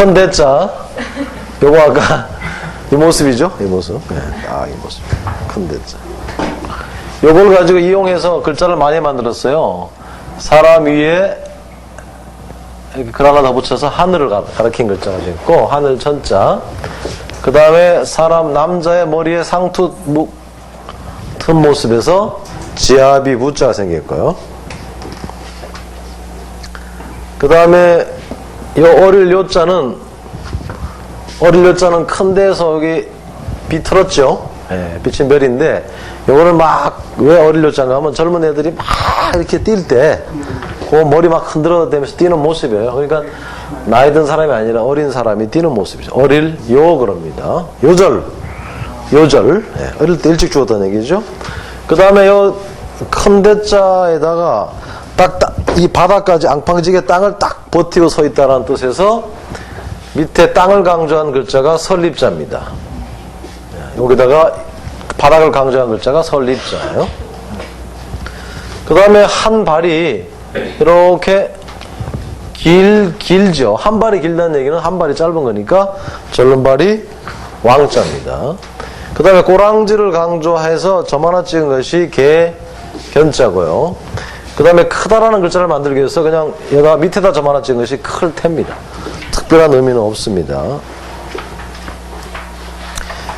큰 대자. 요거 아까 이 모습이죠? 이 모습. 네, 딱 이 모습. 큰 대자. 요걸 가지고 이용해서 글자를 많이 만들었어요. 사람 위에 이렇게 글 하나 더 붙여서 하늘을 가리킨 글자가 있고, 하늘 천자. 그 다음에 사람, 남자의 머리에 상투 튼 모습에서 지아비 부자가 생겼고요. 그 다음에 이 어릴 요자는 큰 데에서 여기 비틀었죠. 예, 비친 별인데, 요거는 막, 왜 어릴 요자인가 하면 젊은 애들이 막 이렇게 뛸 때, 그 머리 막 흔들어대면서 뛰는 모습이에요. 그러니까, 나이 든 사람이 아니라 어린 사람이 뛰는 모습이죠. 어릴 요, 그럽니다. 요절. 예, 어릴 때 일찍 죽었다는 얘기죠. 그 다음에 요 큰 대자에다가 이 바닥까지 앙팡지게 땅을 딱 버티고 서 있다는 뜻에서 밑에 땅을 강조한 글자가 설립자입니다. 여기다가 바닥을 강조한 글자가 설립자예요. 그 다음에 한 발이 이렇게 길죠. 한 발이 길다는 얘기는 한 발이 짧은 거니까 절른 발이 왕자입니다. 그 다음에 꼬랑지를 강조해서 점 하나 찍은 것이 견자고요. 그 다음에 크다라는 글자를 만들기 위해서 그냥 얘가 밑에다 점 하나 찍은 것이 클 테입니다. 특별한 의미는 없습니다.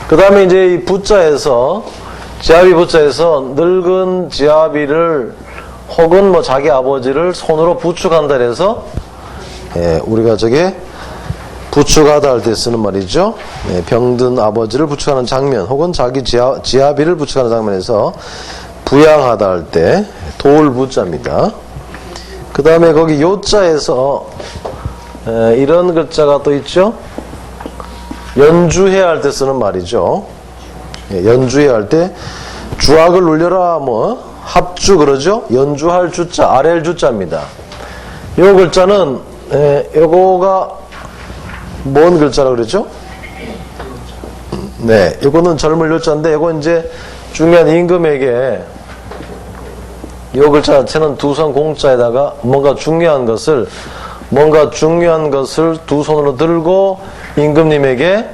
그 다음에 이제 이 부자에서, 지아비 부자에서 늙은 지아비를 혹은 뭐 자기 아버지를 손으로 부축한다 해서, 예, 우리가 저게 부축하다 할 때 쓰는 말이죠. 예, 병든 아버지를 부축하는 장면, 혹은 자기 지아비를 부축하는 장면에서 부양하다 할 때 돌부자입니다. 그 다음에 거기 요자에서 이런 글자가 또 있죠. 연주해야 할 때 쓰는 말이죠. 예, 연주해야 할 때 주악을 울려라 뭐 합주 그러죠. 연주할 주자, 아렐 주자입니다. 요 글자는 요거가 뭔 글자라고 그랬죠? 네, 요거는 젊을 요자인데 요거 이제 중요한 임금에게 요 글자 자체는 두 손 공자에다가 뭔가 중요한 것을 두 손으로 들고 임금님에게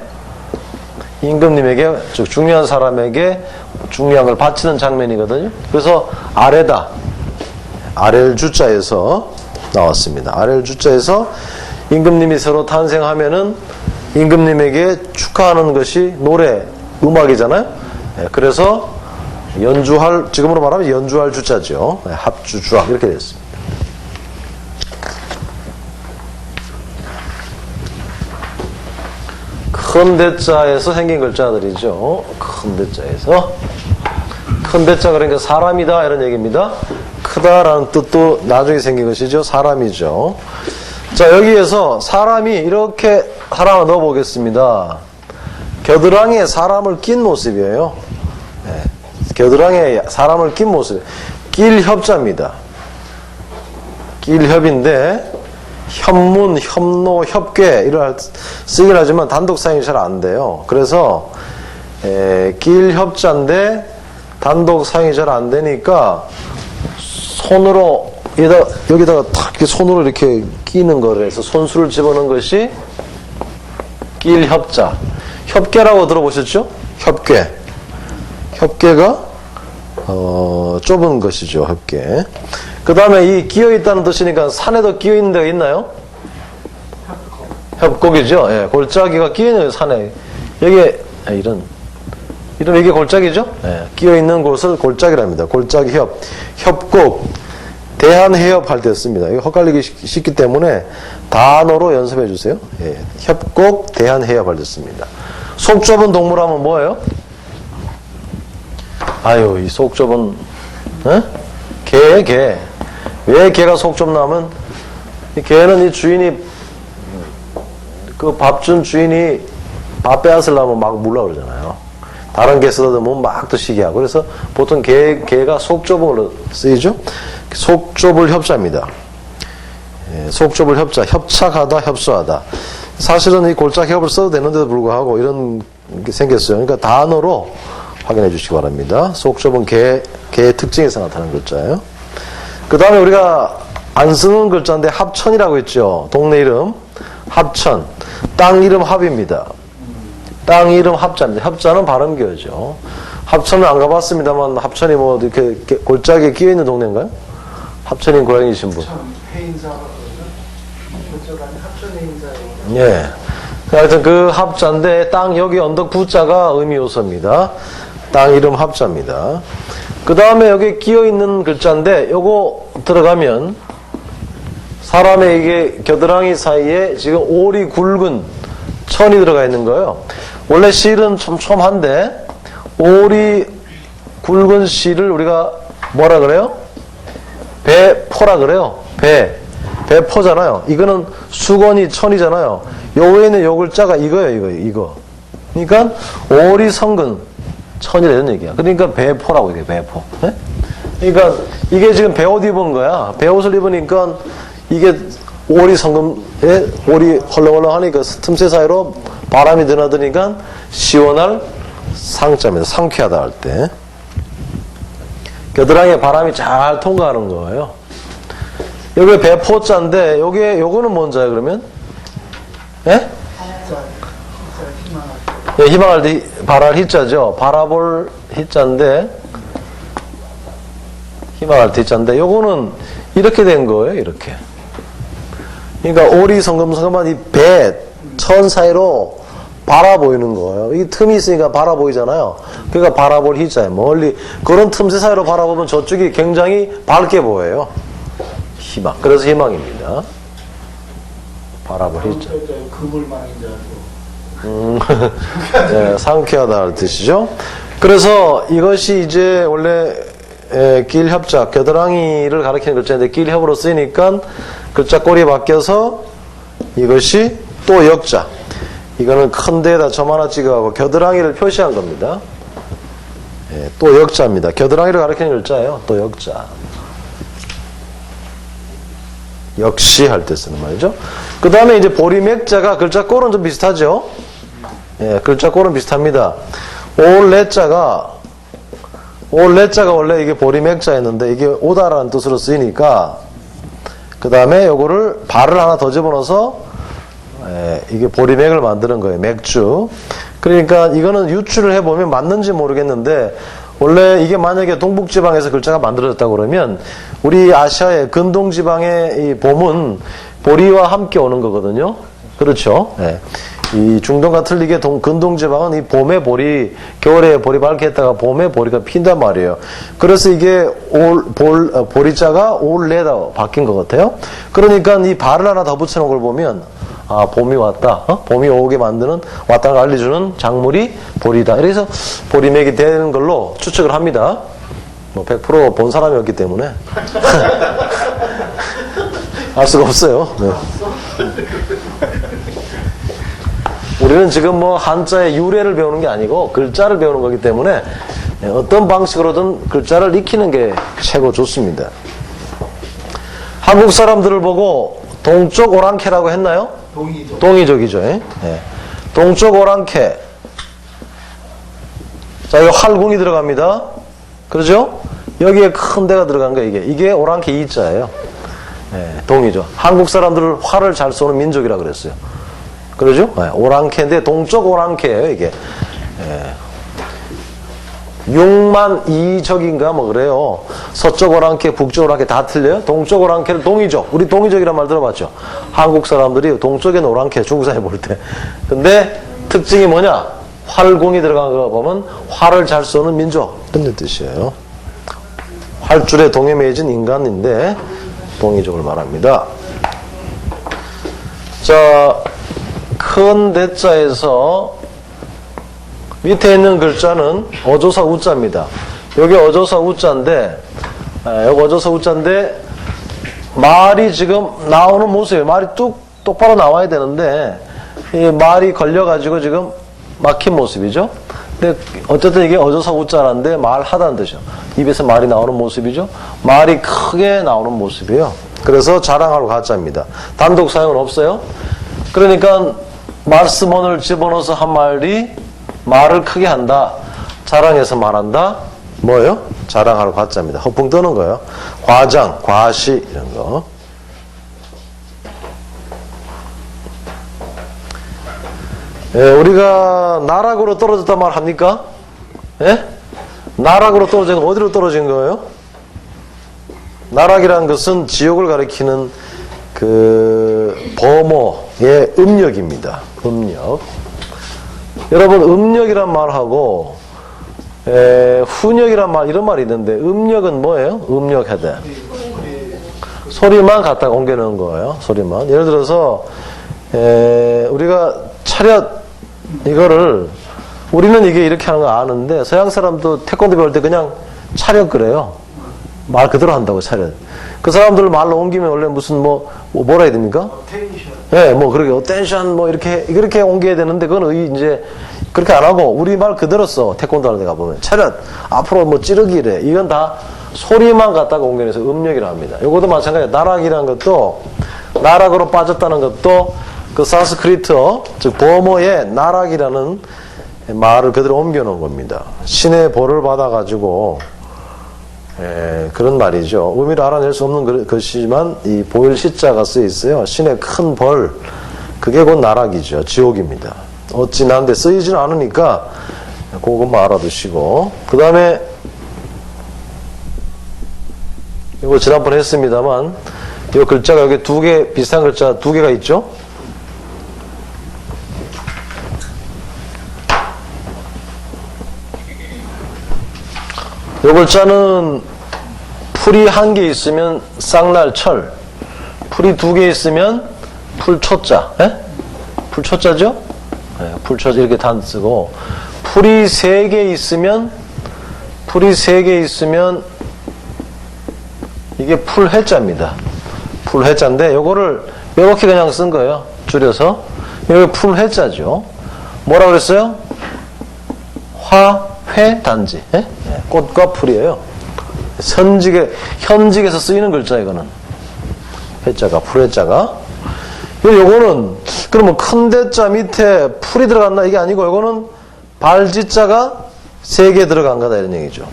즉 중요한 사람에게 중요한 걸 바치는 장면이거든요. 그래서 아래다, 아렐 주자에서 나왔습니다. 아렐 주자에서 임금님이 새로 탄생하면은 임금님에게 축하하는 것이 노래, 음악이잖아요. 그래서 지금으로 말하면 연주할 주자죠. 합주, 주악 이렇게 됐습니다. 큰 대자에서 생긴 글자들이죠. 큰 대자에서. 큰 대자 그러니까 사람이다 이런 얘기입니다. 크다라는 뜻도 나중에 생긴 것이죠. 사람이죠. 자, 여기에서 사람이 이렇게 하나 넣어보겠습니다. 겨드랑이에 사람을 낀 모습이에요. 네. 겨드랑이에 사람을 낀 모습. 낄협자입니다. 낄협인데 협문, 협노, 협괴 이런 쓰긴 하지만 단독 사용이 잘 안 돼요. 그래서 낄협자인데 단독 사용이 잘 안 되니까 손으로 여기다가 탁 이렇게 손으로 이렇게 끼는 거를 해서 손수를 집어넣은 것이 낄협자. 협괴라고 들어보셨죠? 협괴. 협괴가 좁은 것이죠. 협괴. 그 다음에 이 끼어있다는 뜻이니까 산에도 끼어있는 데가 있나요? 협곡이죠. 예, 골짜기가 끼어있는 산에. 여기에 이게 골짜기죠? 예, 끼어있는 곳을 골짜기랍니다. 골짜기 협곡, 대한해협 할 때 씁니다. 이거 헛갈리기 쉽기 때문에 단어로 연습해 주세요. 예, 협곡, 대한해협 할 때 씁니다. 속 좁은 동물 하면 뭐예요? 이 속 좁은, 개. 왜 개가 속 좁나면, 이 개는 이 주인이, 그 밥 준 주인이 밥 빼앗으려면 막 물라 그러잖아요. 다른 개 쓰다듬으면 막 드시게 하고. 그래서 보통 개가 속 좁음으로 쓰이죠? 속 좁을 협자입니다. 예, 속 좁을 협자. 협착하다, 협소하다. 사실은 이 골짜기협을 써도 되는데도 불구하고 이런 게 생겼어요. 그러니까 단어로 확인해 주시기 바랍니다. 속 좁은 개의 특징에서 나타나는 글자예요. 그 다음에 우리가 안 쓰는 글자인데 합천이라고 했죠. 동네 이름. 합천. 땅 이름 합입니다. 땅 이름 합자입니다. 합자는 발음교죠. 합천은 안 가봤습니다만 합천이 뭐 이렇게 골짜기에 끼어 있는 동네인가요? 합천인 고향이신 분. 해인사가 그쪽은 합천 해인사예요. 예. 하여튼 그 합자인데 땅 여기 언덕 부자가 의미 요소입니다. 땅 이름 합자입니다. 그 다음에 여기 끼어 있는 글자인데 요거 들어가면 사람의 이게 겨드랑이 사이에 지금 올이 굵은 천이 들어가 있는 거예요. 원래 실은 촘촘한데 올이 굵은 실을 우리가 뭐라 그래요? 배포라 그래요. 배포잖아요. 이거는 수건이 천이잖아요. 요 외에는 요 글자가 이거예요. 이거. 그러니까 올이 성근 천이라는 얘기야. 그러니까 배포라고 얘기해. 배포. 네? 그러니까 이게 지금 배옷 입은 거야. 배옷을 입으니까 이게 올이 성근에 올이 헐렁헐렁하니까 틈새 사이로 바람이 드나드니까 시원할 상자입니다. 상쾌하다 할 때. 겨드랑이에 바람이 잘 통과하는 거예요. 여기 배포자인데 요거는 뭔 자예요 그러면? 예? 예, 희망할 때 바랄 희자죠. 바라볼 희자인데 희망할 때 희자인데 요거는 이렇게 된 거예요. 이렇게. 그러니까 오리 성금성금한 이 배, 천 사이로 바라보이는 거예요. 이 틈이 있으니까 바라보이잖아요. 그러니까 바라볼 희자예요. 멀리 그런 틈새 사이로 바라보면 저쪽이 굉장히 밝게 보여요. 희망. 그래서 희망입니다. 바라볼 희자. 그물망인 줄 알고. 네, 상쾌하다는 뜻이죠. 그래서 이것이 이제 원래 길협자, 겨드랑이를 가리키는 글자인데 길협으로 쓰이니까 글자 꼴이 바뀌어서 이것이 또 역자. 이거는 큰 데에다 점 하나 찍어가고 겨드랑이를 표시한 겁니다. 예, 또 역자입니다. 겨드랑이를 가리키는 글자예요. 또 역자. 역시 할 때 쓰는 말이죠. 그 다음에 이제 보리맥자가 글자 꼴은 좀 비슷하죠. 예, 글자 꼴은 비슷합니다. 올레자가 원래 이게 보리맥자였는데 이게 오다라는 뜻으로 쓰이니까 그 다음에 요거를 발을 하나 더 집어넣어서 이게 보리맥을 만드는 거예요. 맥주. 그러니까 이거는 유추를 해보면 맞는지 모르겠는데 원래 이게 만약에 동북지방에서 글자가 만들어졌다고 그러면 우리 아시아의 근동지방의 이 봄은 보리와 함께 오는 거거든요. 그렇죠. 네. 이 중동과 틀리게 근동지방은 이 봄에 보리, 겨울에 보리 밝게 했다가 봄에 보리가 핀단 말이에요. 그래서 이게 보리자가 올레다 바뀐 것 같아요. 그러니까 이 발을 하나 더 붙여놓은 걸 보면 아, 봄이 왔다. 봄이 오게 만드는, 왔다는 걸 알려주는 작물이 보리다. 그래서 보리맥이 되는 걸로 추측을 합니다. 뭐 100% 본 사람이 없기 때문에. 알 수가 없어요. 네. 우리는 지금 뭐 한자의 유래를 배우는 게 아니고 글자를 배우는 거기 때문에 어떤 방식으로든 글자를 익히는 게 최고 좋습니다. 한국 사람들을 보고 동쪽 오랑캐라고 했나요? 동이족이죠. 예? 동쪽 오랑캐. 자, 이거 활궁이 들어갑니다. 그러죠? 여기에 큰 데가 들어간 거예요, 이게. 이게 오랑캐 이자예요. 예, 동이죠. 한국 사람들을 활을 잘 쏘는 민족이라 그랬어요. 그러죠? 예, 오랑캐인데 동쪽 오랑캐예요, 이게. 예. 6만 2적인가 뭐 그래요. 서쪽 오랑캐, 북쪽 오랑캐 다 틀려요. 동쪽 오랑캐를 동이족. 우리 동이족이란 말 들어봤죠? 한국 사람들이 동쪽에는 오랑캐, 중국 사람이 볼 때. 근데 특징이 뭐냐? 활궁이 들어간 거 보면 활을 잘 쏘는 민족. 그런 뜻이에요. 활줄에 동에 매진 인간인데 동이족을 말합니다. 자, 큰 대자에서 밑에 있는 글자는 어조사 우자입니다. 여기 어조사 우자인데, 여기 어조사 우자인데, 말이 지금 나오는 모습이에요. 말이 똑바로 나와야 되는데, 이 말이 걸려가지고 지금 막힌 모습이죠. 근데 어쨌든 이게 어조사 우자라는데 말하다는 뜻이죠. 입에서 말이 나오는 모습이죠. 말이 크게 나오는 모습이에요. 그래서 자랑하러 가짜입니다. 단독 사용은 없어요. 그러니까 말씀원을 집어넣어서 한 말이 말을 크게 한다. 자랑해서 말한다. 뭐예요? 자랑하러 가짜입니다. 허풍 떠는 거예요. 과장, 과시 이런 거. 예, 우리가 나락으로 떨어졌단 말 합니까? 예? 나락으로 떨어진 건 어디로 떨어진 거예요? 나락이라는 것은 지옥을 가리키는 그 범어의 음력입니다. 음력. 여러분, 음력이란 말하고 훈역이란 말, 이런 말이 있는데, 음력은 뭐예요? 음력하다. 소리만 갖다가 옮겨놓은 거예요. 소리만. 예를 들어서 우리가 차렷 이거를, 우리는 이게 이렇게 하는 거 아는데 서양 사람도 태권도 배울 때 그냥 차렷 그래요. 말 그대로 한다고, 차렷. 그 사람들 말로 옮기면 원래 무슨 뭐라 해야 됩니까? 텐션. 예, 뭐 그러게 어텐션 뭐 이렇게 옮겨야 되는데, 그건 이제 그렇게 안 하고 우리 말 그대로 써. 태권도 하는 데 가보면 차렷, 앞으로 뭐 찌르기래, 이건 다 소리만 갖다가 옮겨내서 음력이라 합니다. 요것도 마찬가지예요. 나락이라는 것도, 나락으로 빠졌다는 것도 그 산스크리트어, 즉 버모의 나락이라는 말을 그대로 옮겨놓은 겁니다. 신의 벌을 받아가지고 그런 말이죠. 의미를 알아낼 수 없는 것이지만 이 보일 시자가 쓰여 있어요. 신의 큰 벌, 그게 곧 나락이죠. 지옥입니다. 어찌 난데 쓰이지는 않으니까 그것만 알아두시고, 그 다음에 이거 지난번에 했습니다만, 이 글자가 여기 두 개, 비슷한 글자 두 개가 있죠. 이 글자는 풀이 한 개 있으면 쌍날철, 풀이 두 개 있으면 풀초자, 풀초자죠? 풀초자 이렇게 단 쓰고, 풀이 세 개 있으면 이게 풀해자입니다. 풀해자인데 요거를 이렇게 그냥 쓴 거예요. 줄여서. 여기 풀해자죠. 뭐라 그랬어요? 화회 단지. 꽃과 풀이에요. 현직에서 쓰이는 글자, 이거는. 해자가, 풀해자가. 요거는, 그러면 큰 대자 밑에 풀이 들어갔나? 이게 아니고, 요거는 발지자가 3개 들어간 거다, 이런 얘기죠.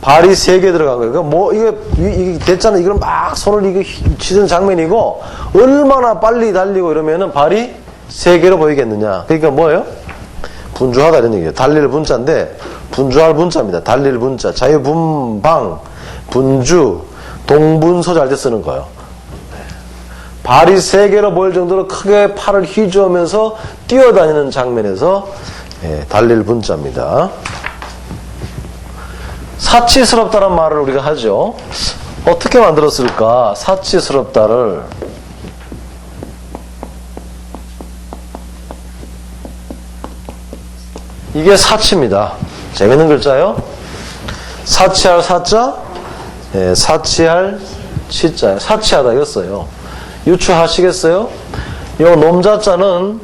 발이 3개 들어간 거예요. 뭐, 이게 대자는 이걸 막 손을 이게 치는 장면이고, 얼마나 빨리 달리고 이러면은 발이 3개로 보이겠느냐. 그러니까 뭐예요? 분주하다, 이런 얘기예요. 달릴 분자인데, 분주할 분자입니다. 달릴 분자. 자유분방, 분주, 동분소자 할 때 쓰는 거예요. 발이 3개로 보일 정도로 크게 팔을 휘저으면서 뛰어다니는 장면에서 달릴 분자입니다. 사치스럽다는 말을 우리가 하죠. 어떻게 만들었을까? 사치스럽다를. 이게 사치입니다. 재밌는 글자요. 사치할 사자, 사치할 치자예요. 사치하다 이었어요. 유추하시겠어요? 요 놈자자는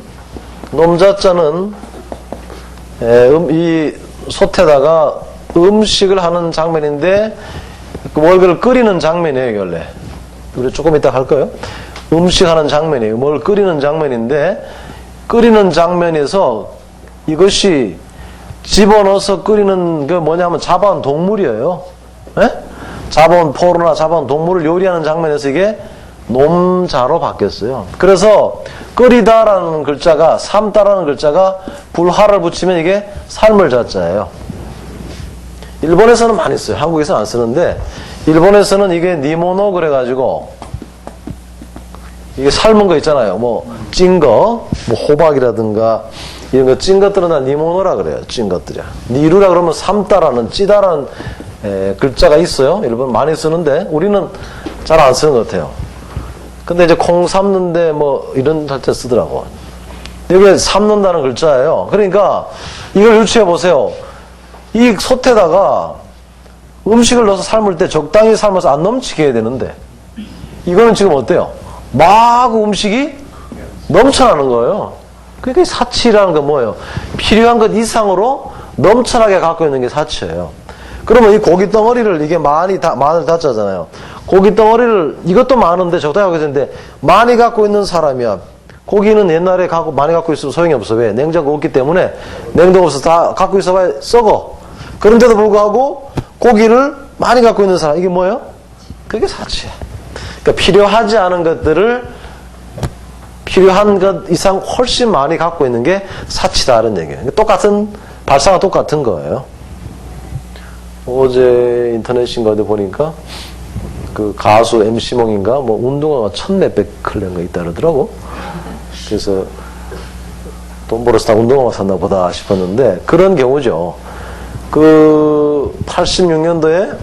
이 솥에다가 음식을 하는 장면인데, 뭘 끓이는 장면이에요, 원래. 우리 조금 이따 할 거예요. 음식하는 장면이에요. 뭘 끓이는 장면인데, 끓이는 장면에서 이것이 집어넣어서 끓이는 그 뭐냐면 잡아온 동물이에요. 잡아온 포로나 잡아온 동물을 요리하는 장면에서 이게 놈자로 바뀌었어요. 그래서 끓이다라는 글자가, 삶다라는 글자가 불화를 붙이면 이게 삶을 자자예요. 일본에서는 많이 써요. 한국에서는 안 쓰는데, 일본에서는 이게 니모노 그래가지고, 이게 삶은 거 있잖아요. 뭐 찐 거, 뭐 호박이라든가 이런 거 찐 것들은 다 니모노라 그래요. 찐 것들이야. 니루라 그러면 삶다라는, 찌다라는 글자가 있어요. 일본 많이 쓰는데 우리는 잘 안 쓰는 것 같아요. 근데 이제 콩 삶는데 뭐 이런 할 때 쓰더라고. 이게 삶는다는 글자예요. 그러니까 이걸 유추해 보세요. 이 솥에다가 음식을 넣어서 삶을 때 적당히 삶아서 안 넘치게 해야 되는데, 이거는 지금 어때요? 막 음식이 넘쳐나는 거예요. 그러니까 사치라는 건 뭐예요? 필요한 것 이상으로 넘쳐나게 갖고 있는 게 사치예요. 그러면 이 고기 덩어리를, 이게 마늘 다짜잖아요. 고기 덩어리를, 이것도 많은데 적당히 갖고 있는데 많이 갖고 있는 사람이야. 고기는 옛날에 많이 갖고 있으면 소용이 없어. 왜? 냉장고 없기 때문에 냉동 없어서 다 갖고 있어봐야 썩어. 그런데도 불구하고 고기를 많이 갖고 있는 사람, 이게 뭐예요? 그게 사치야. 그러니까 필요하지 않은 것들을 필요한 것 이상 훨씬 많이 갖고 있는 게 사치다는 얘기예요. 똑같은, 발상은 똑같은 거예요. 어제 인터넷인가 어디 보니까 그 가수 MC몽인가 뭐 운동화가 1000몇백 클레인가 있다 그러더라고. 그래서 돈 벌어서 다 운동화 샀나 보다 싶었는데 그런 경우죠. 그 86년도인가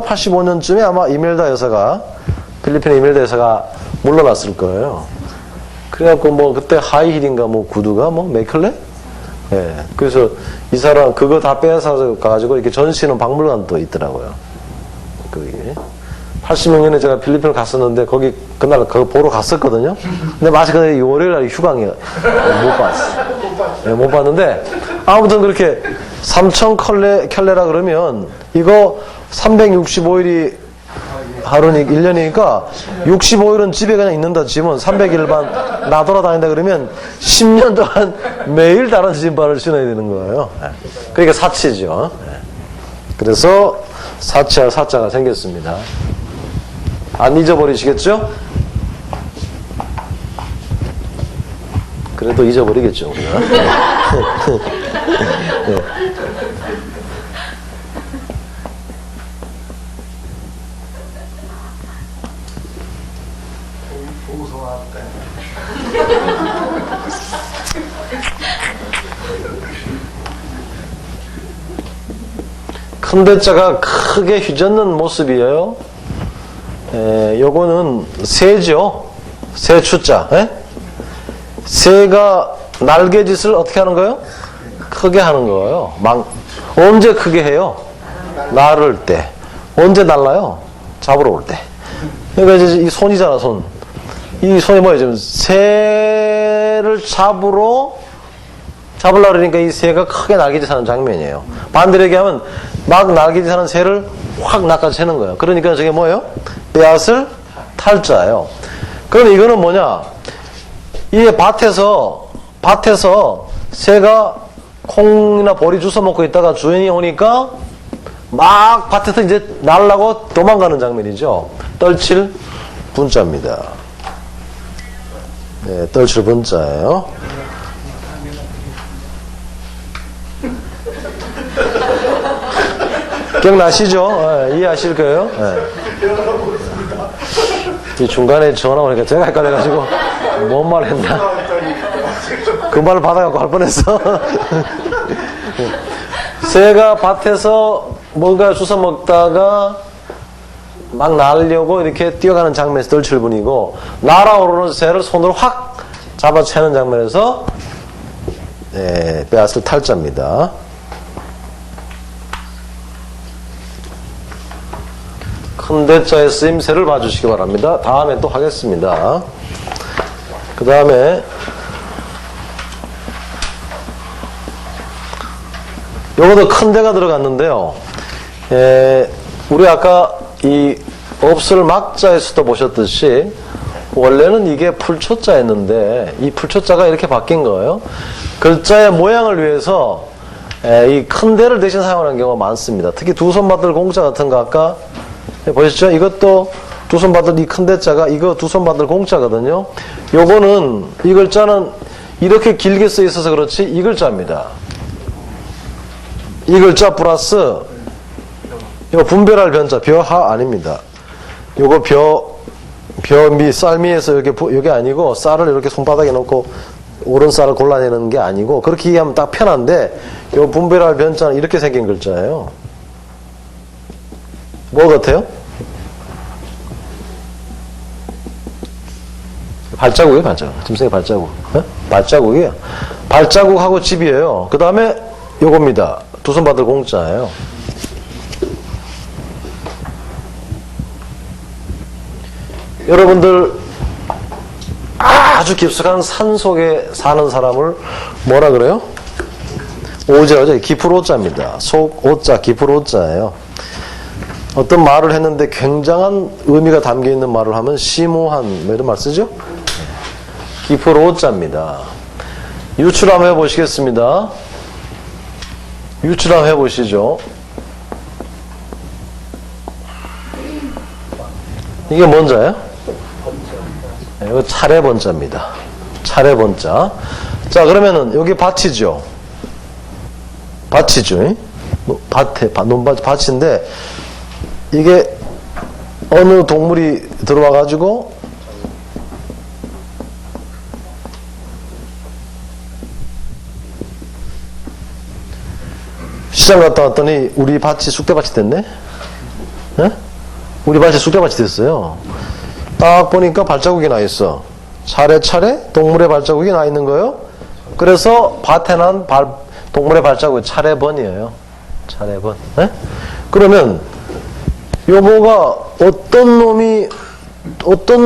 85년쯤에 아마 이멜다 여사가 필리핀의 이멜다 여사가 물러났을 거예요. 그래갖고 뭐 그때 하이힐인가 뭐 구두가 뭐 메클레? 예. 그래서 이 사람 그거 다 빼서 가지고 이렇게 전시는 박물관도 있더라고요. 그게 86년에 제가 필리핀을 갔었는데 거기 그날 그거 보러 갔었거든요. 근데 마치 그 월요일날 휴강이 못 봤어. 네, 못 봤는데 아무튼 그렇게 3,000 켤레라 그러면 이거 365일이 하루니 1년이니까 65일은 집에 그냥 있는다 치면 300일만 나돌아다닌다 그러면 10년 동안 매일 다른 신발을 신어야 되는 거예요. 그러니까 사치죠. 그래서 사치할 사자가 생겼습니다. 안 잊어버리시겠죠? 그래도 잊어버리겠죠, 우리가. 네. 큰 대자가 크게 휘젓는 모습이에요. 요거는 새죠. 새 추자. 새가 날개짓을 어떻게 하는 거예요? 크게 하는 거예요. 언제 크게 해요? 날을 때. 언제 날라요? 잡으러 올 때. 그러니까 이제 이 손이잖아, 손. 이 손이 뭐예요? 지금 새를 잡으려고 그러니까 이 새가 크게 날개짓하는 장면이에요. 반대로 얘기하면 막 날개짓하는 새를 확 낚아채는 거예요. 그러니까 저게 뭐예요? 빼앗을 탈자예요. 그럼 이거는 뭐냐? 이게 밭에서 새가 콩이나 보리 주워 먹고 있다가 주인이 오니까 막 밭에서 이제 날라고 도망가는 장면이죠. 떨칠 분자입니다. 네, 떨칠 분자예요. 기억나시죠? 이해하실 거예요? 이 중간에 전화 오니까 제가 헷갈려가지고 뭔 말 했나? 그 말을 받아갖고 할 뻔했어. 새가 밭에서 뭔가 주워 먹다가 막 날려고 이렇게 뛰어가는 장면에서 떨칠분이고, 날아오르는 새를 손으로 확 잡아채는 장면에서 빼앗을 탈자입니다. 큰 대자의 쓰임새를 봐주시기 바랍니다. 다음에 또 하겠습니다. 그 다음에 요것도 큰 대가 들어갔는데요. 우리 아까 이 없을 막자에서도 보셨듯이 원래는 이게 풀초자였는데 이 풀초자가 이렇게 바뀐 거예요. 글자의 모양을 위해서 이 큰 대를 대신 사용하는 경우가 많습니다. 특히 두 손 받들 공자 같은 거 아까 보셨죠? 이것도 두 손 받들 이 큰 대자가 이거 두 손 받들 공자거든요. 요거는 이 글자는 이렇게 길게 써 있어서 그렇지 이 글자입니다. 이 글자 플러스 이거 분별할 변자 벼하 아닙니다. 요거 벼미 쌀미에서 여기 아니고 쌀을 이렇게 손바닥에 놓고 오른 쌀을 골라내는 게 아니고 그렇게 이해하면 딱 편한데 요 분별할 변자는 이렇게 생긴 글자예요. 뭐 같아요? 발자국이에요, 발자국. 짐승의 발자국. 발자국이에요. 발자국하고 집이에요. 그 다음에 요겁니다. 두 손 받을 공자예요. 여러분들 아주 깊숙한 산 속에 사는 사람을 뭐라 그래요? 오자죠. 깊을 오자입니다. 속 오자, 깊을 오자예요. 어떤 말을 했는데 굉장한 의미가 담겨있는 말을 하면 심오한 뭐 이런 말 쓰죠? 깊을 오자입니다. 유출 한번 해보시겠습니다. 유출 한번 해보시죠. 이게 뭔 자예요? 이거 차례번자입니다. 차례번자. 자, 그러면은 여기 밭이죠. 밭이죠. 밭에, 밭인데 이게 어느 동물이 들어와가지고 시장 갔다 왔더니 우리 밭이 쑥대밭이 됐네? 예? 우리 밭이 쑥대밭이 됐어요. 딱 보니까 발자국이 나 있어. 차례차례 동물의 발자국이 나 있는 거예요. 그래서 밭에 난 동물의 발자국이 차례번이에요. 차례번. 예? 그러면 요거가 어떤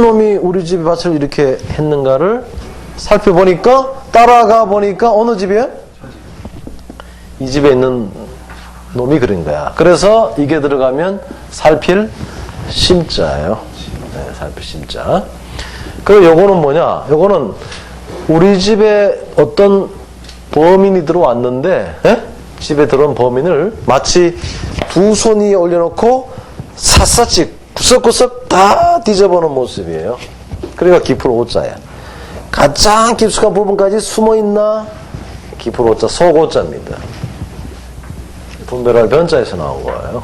놈이 우리 집 밭을 이렇게 했는가를 살펴보니까 따라가 보니까 어느 집이에요? 이 집에 있는 놈이 그린 거야. 그래서 이게 들어가면 살필 심자예요. 네, 살필 심자. 그리고 요거는 뭐냐? 요거는 우리 집에 어떤 범인이 들어왔는데, 예? 집에 들어온 범인을 마치 두 손 위에 올려놓고 샅샅이 구석구석 다 뒤져보는 모습이에요. 그러니까 기풀 오자야. 가장 깊숙한 부분까지 숨어있나? 기풀 오자, 속 오자입니다. 분별할 변자에서 나온 거예요.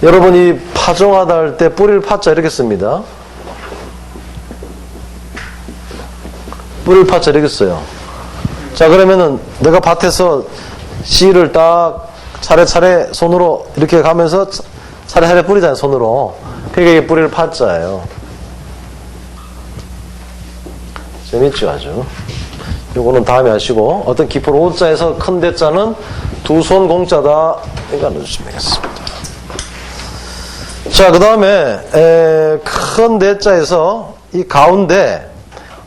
여러분이 파종하다 할 때 뿌리를 파자 이렇게 씁니다. 뿌리를 파자 이렇게 써요. 자, 그러면은 내가 밭에서 씨를 딱 차례차례 손으로 이렇게 가면서 차례차례 뿌리잖아요, 손으로. 그게 이게 뿌리를 파자예요. 재밌죠, 아주. 요거는 다음에 하시고, 어떤 기포 오자에서 큰 대자는 두 손 공자다. 이거 넣어주시면 되겠습니다. 자, 그 다음에, 큰 대자에서 이 가운데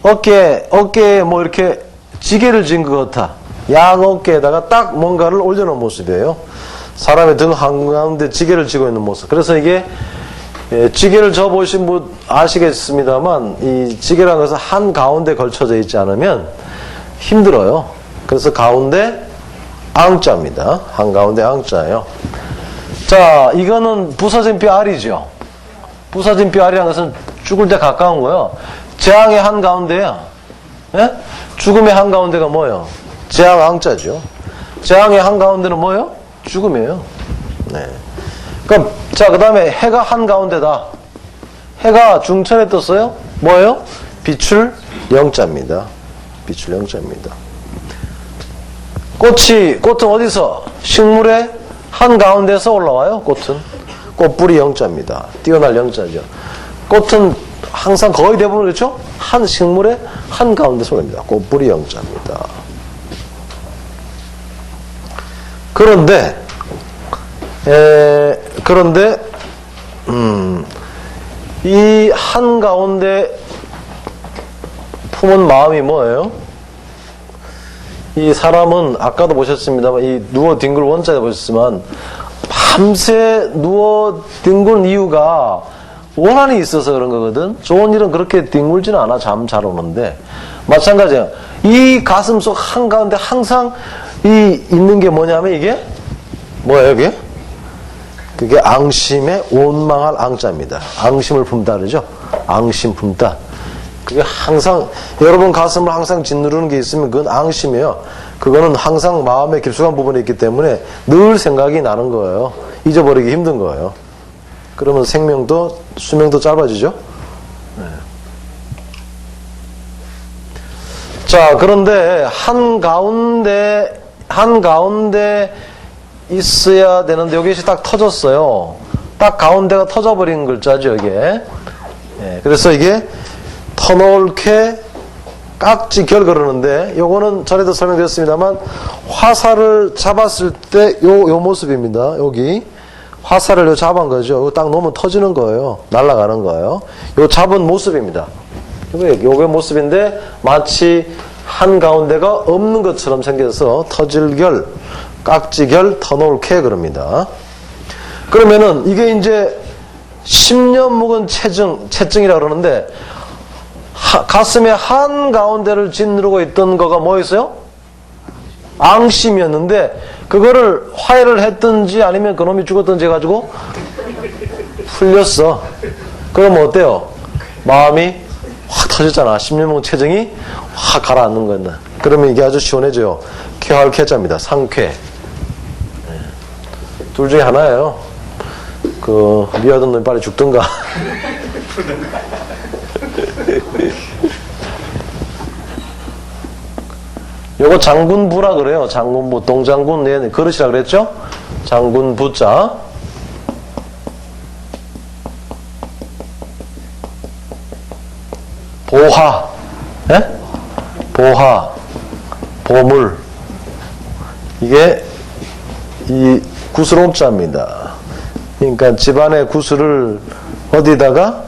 어깨에 뭐 이렇게 지게를 진 것 같아. 양 어깨에다가 딱 뭔가를 올려놓은 모습이에요. 사람의 등 한가운데 지게를 지고 있는 모습. 그래서 이게, 지게를 져보신 분 아시겠습니다만, 이 지게라는 것은 한 가운데 걸쳐져 있지 않으면 힘들어요. 그래서 가운데 앙자입니다. 한가운데 앙자예요. 자, 이거는 부서진 뼈알이죠. 부서진 뼈알이라는 것은 죽을 때 가까운 거예요. 재앙의 한가운데야. 예? 죽음의 한가운데가 뭐예요? 재앙 앙자죠. 재앙의 한가운데는 뭐예요? 죽음이에요. 네. 그럼, 자, 그 다음에 해가 한가운데다. 해가 중천에 떴어요? 뭐예요? 빛을 영자입니다. 빛을 영자입니다. 꽃은 어디서? 식물의 한가운데서 올라와요, 꽃은. 꽃뿌리 영자입니다. 뛰어날 영자죠. 꽃은 항상 거의 대부분 그렇죠? 한 식물의 한가운데서 올라옵니다. 꽃뿌리 영자입니다. 그런데, 이 한가운데 품은 마음이 뭐예요? 이 사람은 아까도 보셨습니다만 이 누워 뒹굴 원자에 보셨지만 밤새 누워 뒹굴 이유가 원한이 있어서 그런 거거든. 좋은 일은 그렇게 뒹굴지는 않아. 잠 잘 오는데 마찬가지야. 이 가슴 속 한가운데 항상 이 있는 게 뭐냐면 이게 뭐예요? 이게? 그게 앙심의 원망할 앙자입니다. 앙심을 품다 그러죠. 앙심 품다. 그게 항상 여러분 가슴을 항상 짓누르는 게 있으면 그건 앙심이에요. 그거는 항상 마음의 깊숙한 부분에 있기 때문에 늘 생각이 나는 거예요. 잊어버리기 힘든 거예요. 그러면 수명도 짧아지죠. 네. 자, 그런데 한가운데 있어야 되는데 여기 딱 터졌어요. 딱 가운데가 터져버린 글자죠, 이게. 네, 그래서 이게 터놓을게 깍지결 그러는데 요거는 전에도 설명드렸습니다만 화살을 잡았을 때 요 모습입니다. 여기 화살을 잡은 거죠. 요거 딱 놓으면 터지는 거예요. 날아가는 거예요. 요 잡은 모습입니다. 요게 모습인데 마치 한가운데가 없는 것처럼 생겨서 터질결, 깍지결, 터놓을게 그럽니다. 그러면은 이게 이제 10년 묵은 체증이라고 그러는데 가슴의 한가운데를 짓누르고 있던 거가 뭐였어요? 앙심이었는데 그거를 화해를 했든지 아니면 그놈이 죽었든지 해가지고 풀렸어. 그럼 어때요? 마음이 확 터졌잖아. 심령무 체정이 확 가라앉는 거였나. 그러면 이게 아주 시원해져요. 쾌활 쾌자입니다. 상쾌. 둘 중에 하나예요. 그 미워하던 놈이 빨리 죽든가. 요거 장군부라 그래요. 장군부, 동장군, 네, 그릇이라 그랬죠? 장군부자. 보하, 예? 보하, 보물. 이게 이 구슬옵자입니다. 그러니까 집안의 구슬을 어디다가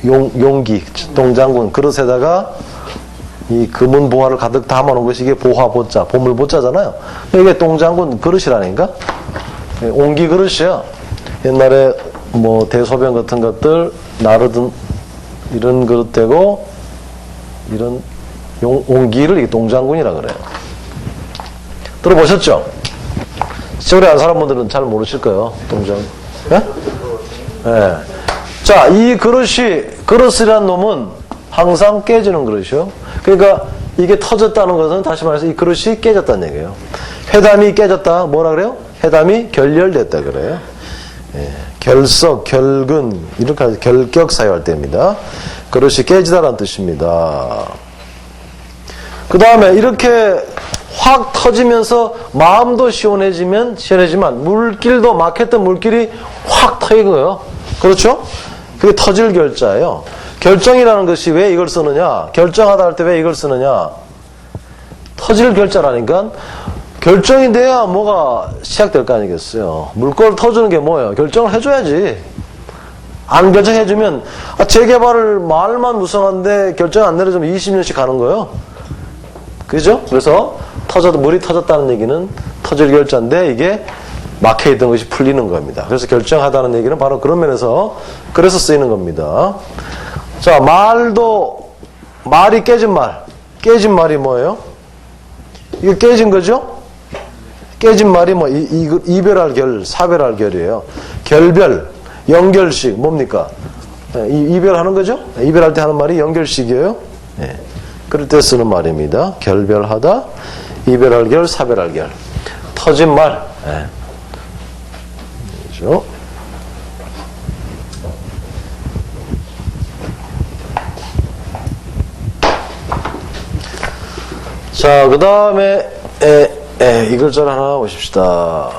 용기, 동장군 그릇에다가 이 금은 보화를 가득 담아놓은 것이 이게 보화보자, 보물보자잖아요. 이게 동장군 그릇이라니까. 옹기 그릇이야. 옛날에 뭐 대소변 같은 것들 나르던 이런 그릇 되고 이런 옹기를 이 동장군이라 그래요. 들어보셨죠? 시골에 안 사는 분들은 잘 모르실 거예요. 동장. 예? 예. 자, 이 그릇이란 놈은 항상 깨지는 그릇이요. 그러니까 이게 터졌다는 것은 다시 말해서 이 그릇이 깨졌다는 얘기예요. 회담이 깨졌다. 뭐라 그래요? 회담이 결렬됐다 그래요. 예. 결석, 결근 이렇게 결격 사유할 때입니다. 그릇이 깨지다라는 뜻입니다. 그 다음에 이렇게 확 터지면서 마음도 시원해지만 물길도 막혔던 물길이 확 터진 거예요. 그렇죠? 그게 터질 결자예요. 결정이라는 것이 왜 이걸 쓰느냐? 결정하다 할 때 왜 이걸 쓰느냐? 터질 결자라니까 결정이 돼야 뭐가 시작될 거 아니겠어요. 물꼬를 터주는 게 뭐예요? 결정을 해줘야지. 안 결정해주면 재개발을 말만 무성한데 결정 안 내려주면 20년씩 가는 거예요. 그죠? 그래서 물이 터졌다는 얘기는 터질 결자인데 이게 막혀있던 것이 풀리는 겁니다. 그래서 결정하다는 얘기는 바로 그런 면에서 그래서 쓰이는 겁니다. 자, 말이 깨진 말이 뭐예요? 이게 깨진 거죠? 깨진 말이 뭐 이별할 결, 사별할 결이에요. 결별, 연결식 뭡니까? 이별하는 거죠? 이별할 때 하는 말이 연결식이에요. 네. 그럴 때 쓰는 말입니다. 결별하다, 이별할 결, 사별할 결. 터진 말. 네. 그렇죠? 자, 그 다음에 이 글자를 하나 보십시다.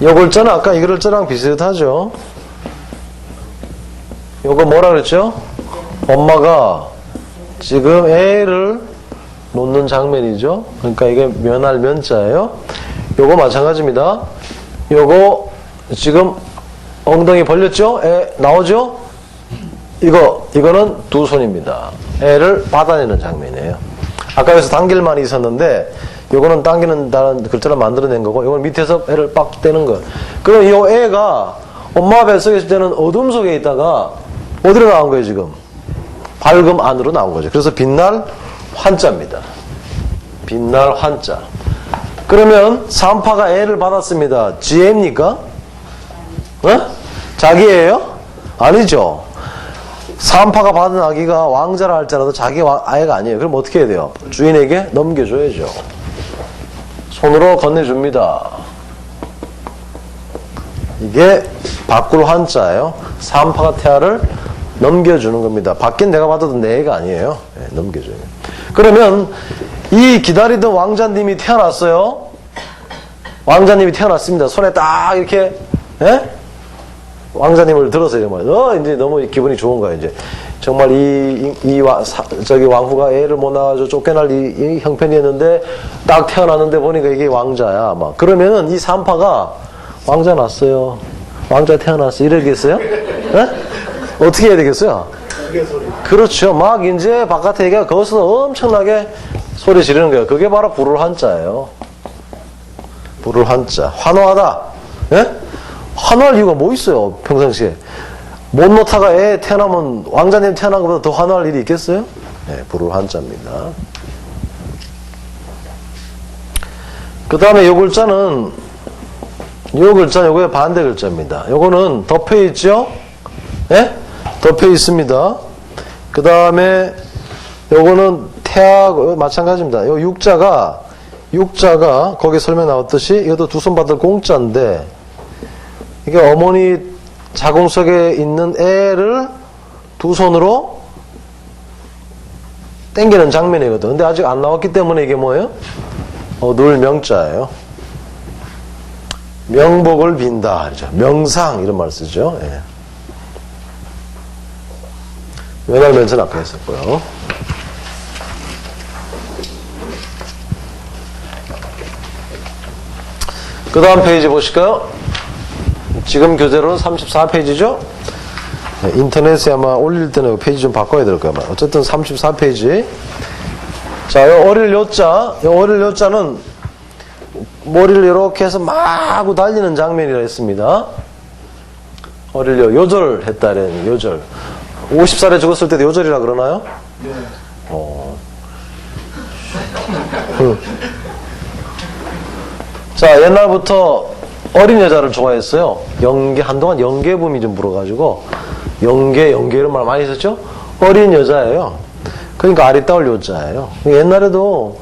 이 글자는 아까 이 글자랑 비슷하죠? 요거 뭐라 그랬죠? 엄마가 지금 애를 놓는 장면이죠? 그러니까 이게 면할 면자예요. 요거 마찬가지입니다. 요거 지금 엉덩이 벌렸죠? 애 나오죠? 이거는 두 손입니다. 애를 받아내는 장면이에요. 아까 여기서 당길만이 있었는데 요거는 당기는 글자를 만들어낸 거고 요건 밑에서 애를 빡 떼는 거예요. 그럼 요 애가 엄마 뱃속에 있을 때는 어둠 속에 있다가 어디로 나온 거예요 지금? 밝음 안으로 나온 거죠. 그래서 빛날 환자입니다. 빛날 환자. 그러면 산파가 애를 받았습니다. 지혜입니까? 자기예요? 아니죠. 산파가 받은 아기가 왕자라 할지라도 자기 아이가 아니에요. 그럼 어떻게 해야 돼요? 주인에게 넘겨줘야죠. 손으로 건네줍니다. 이게 바꿀 환자예요. 산파가 태아를 넘겨주는 겁니다. 받긴 내가 받아도 내 애가 아니에요. 네, 넘겨줘요. 그러면 이 기다리던 왕자님이 태어났어요. 왕자님이 태어났습니다. 손에 딱 이렇게 왕자님을 들었어요. 정말. 이제 너무 기분이 좋은 거예요. 이제 정말 저기 왕후가 애를 못 낳아서 쫓겨날 이 형편이었는데 딱 태어났는데 보니까 이게 왕자야. 막 그러면은 이 산파가 왕자 났어요. 왕자 태어났어. 이러겠어요? 어떻게 해야 되겠어요? 그렇죠. 막 이제 바깥에 애가 거기서 엄청나게 소리 지르는 거예요. 그게 바로 불을 한자예요. 불을 한자. 환호하다. 환호할 이유가 뭐 있어요? 평상시에. 못 놓다가 애 태어나면 왕자님 태어난 것보다 더 환호할 일이 있겠어요? 네, 불을 한자입니다. 그 다음에 요 글자는 요거의 반대 글자입니다. 요거는 덮여있죠? 덮여 있습니다. 그 다음에 요거는 태하고 마찬가지입니다. 요 육자가 거기 설명 나왔듯이 이것도 두 손 받을 공자인데 이게 어머니 자궁속에 있는 애를 두 손으로 당기는 장면이거든. 근데 아직 안 나왔기 때문에 이게 뭐예요? 얻을 명자예요. 명복을 빈다. 그렇죠. 명상 이런 말 쓰죠. 예. 외날면서는 아까 했었고요. 그 다음 페이지 보실까요? 지금 교재로는 34페이지죠? 네, 인터넷에 아마 올릴 때는 페이지 좀 바꿔야 될 거야. 어쨌든 34페이지. 자, 요 어릴 요자는 머리를 이렇게 해서 막 하고 달리는 장면이라 했습니다. 어릴 요절했다는 요절. 50살에 죽었을 때도 요절이라 그러나요? 네. 자, 옛날부터 어린 여자를 좋아했어요. 한동안 연계붐이 좀 불어가지고, 이런 말 많이 썼죠? 어린 여자예요. 그러니까 아리따울 여자예요. 옛날에도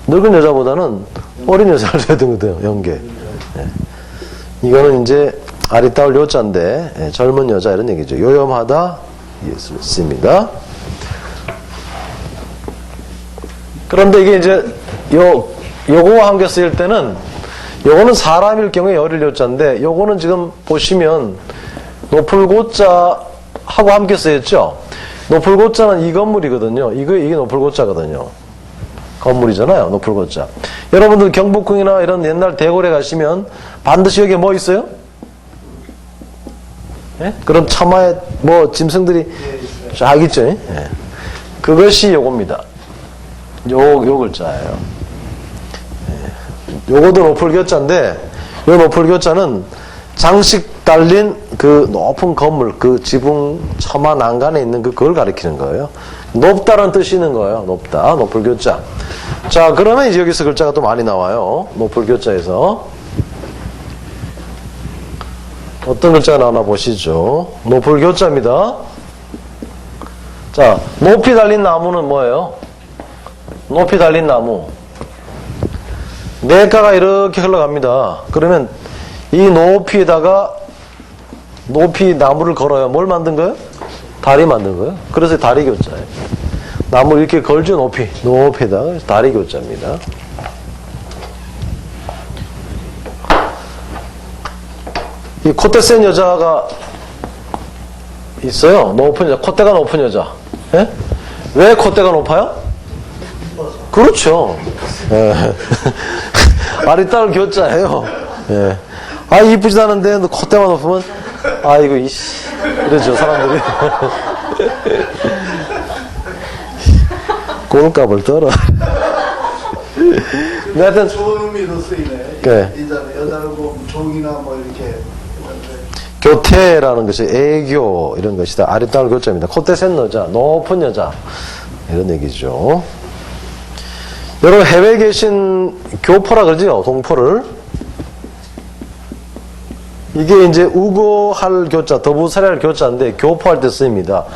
늙은 여자보다는 어린 여자를 좋아했던 거예요, 연계. 네. 이거는 이제 아리따울 여자인데, 네, 젊은 여자 이런 얘기죠. 요염하다, 예술 씁니다. 그런데 이게 이제, 요거 한 개 쓰일 때는, 요거는 사람일 경우에 어릴 요자인데 요거는 지금 보시면 높을 고자 하고 함께 쓰였죠. 높을 고자는 이 건물이거든요. 이게 높을 고자거든요. 건물이잖아요. 높을 고자. 여러분들 경복궁이나 이런 옛날 대궐에 가시면 반드시 여기에 뭐 있어요? 예? 그런 처마에 뭐 짐승들이 쫙 있죠. 예? 그것이 요겁니다. 요 글자예요. 요거도 높을 교자인데, 요 높을 교자는 장식 달린 그 높은 건물, 그 지붕 처마 난간에 있는 그걸 가리키는 거예요. 높다는 뜻이 있는 거예요. 높다, 높을 교자. 자, 그러면 이제 여기서 글자가 또 많이 나와요. 높을 교자에서. 어떤 글자가 나오나 보시죠. 높을 교자입니다. 자, 높이 달린 나무는 뭐예요? 높이 달린 나무. 내가가 이렇게 흘러갑니다. 그러면 이 높이에다가 높이 나무를 걸어요. 뭘 만든 거예요? 다리 만든 거예요. 그래서 다리 교자예요. 나무 이렇게 걸죠. 높이에다가 다리 교자입니다. 이 콧대 센 여자가 있어요. 높은 여자, 콧대가 높은 여자. 예? 왜 콧대가 높아요? 그렇죠. 예. 아리따울 교자예요. 예. 아, 이쁘지도 않은데, 너 콧대만 높으면, 아이고, 이씨. 이러죠, 사람들이. 꼴값을 떨어. 하여튼. 좋은 의미로 쓰이네. 네. 여자는 뭐, 종이나 뭐, 이렇게. 교태라는 것이 애교, 이런 것이다. 아리따울 교자입니다. 콧대 센 여자, 높은 여자. 이런 얘기죠. 여러분 해외에 계신 교포라 그러죠? 동포를. 이게 이제 우고할 교자, 더부살이할 교자인데 교포할 때 쓰입니다.